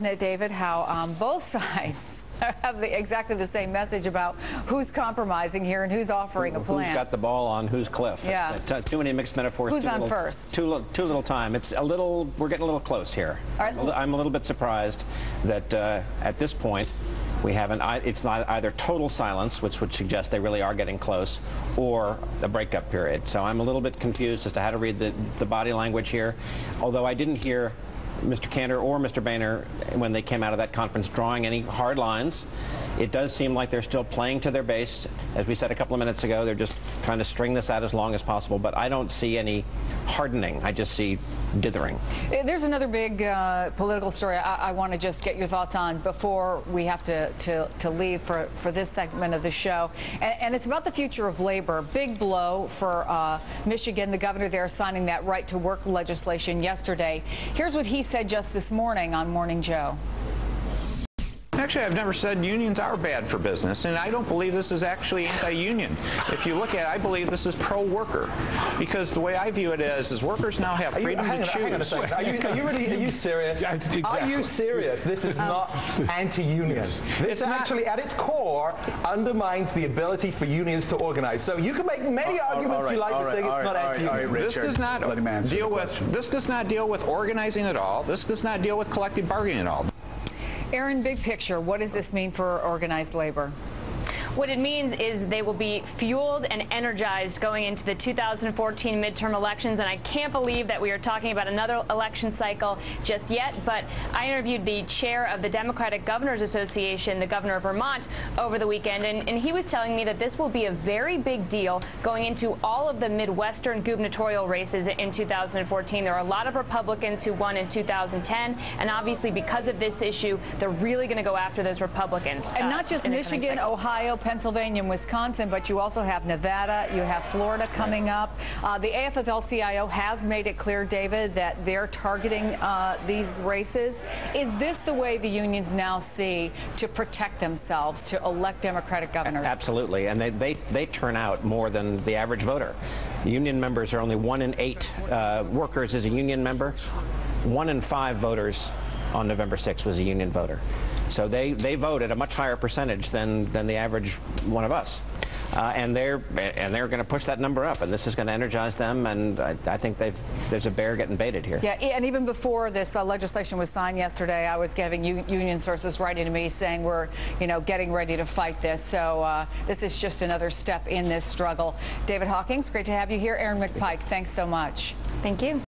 David, how both sides have exactly the same message about who's compromising here and who's offering a plan. Who's got the ball on whose cliff? Yeah. Too many mixed metaphors. Who's on first? Too little time. It's a little. We're getting a little close here. All right. I'm a little bit surprised that at this point we haven't. It's not either total silence, which would suggest they really are getting close, or a breakup period. So I'm a little bit confused as to how to read the body language here. Although I didn't hear Mr. Cantor or Mr. Boehner, when they came out of that conference, drawing any hard lines. It does seem like they're still playing to their base. As we said a couple of minutes ago, they're just trying to string this out as long as possible. But I don't see any hardening. I just see dithering. There's another big political story I want to just get your thoughts on before we have to leave for this segment of the show. And it's about the future of labor. Big blow for Michigan. The governor there signing that right to work legislation yesterday. Here's what he said just this morning on Morning Joe. Actually, I've never said unions are bad for business, and I don't believe this is actually anti-union. If you look at it, I believe this is pro-worker, because the way I view it is workers now have freedom to choose. Hang on a second. Are you serious? Exactly. Are you serious? This is not anti-union. This actually, at its core, undermines the ability for unions to organize. So you can make many arguments you like to say it's not anti-union. This does not deal with organizing at all. This does not deal with collective bargaining at all. Aaron, big picture, what does this mean for organized labor? What it means is they will be fueled and energized going into the 2014 midterm elections, and I can't believe that we are talking about another election cycle just yet, but I interviewed the chair of the Democratic Governors Association, the governor of Vermont, over the weekend, and he was telling me that this will be a very big deal going into all of the Midwestern gubernatorial races in 2014. There are a lot of Republicans who won in 2010, and obviously because of this issue, they're really going to go after those Republicans. And not just Michigan, Ohio, Pennsylvania, and Wisconsin, but you also have Nevada, you have Florida coming up. The AFL-CIO has made it clear, David, that they're targeting these races. Is this the way the unions now see to protect themselves, to elect Democratic governors? Absolutely, and they turn out more than the average voter. Union members are only 1 in 8 workers is a union member. 1 in 5 voters on November 6th was a union voter. So they vote at a much higher percentage than the average one of us. And they're going to push that number up, and this is going to energize them, and I think there's a bear getting baited here. Yeah, and even before this legislation was signed yesterday, I was getting union sources writing to me saying we're, getting ready to fight this. So this is just another step in this struggle. David Hawkings, great to have you here. Aaron McPike, thanks so much. Thank you.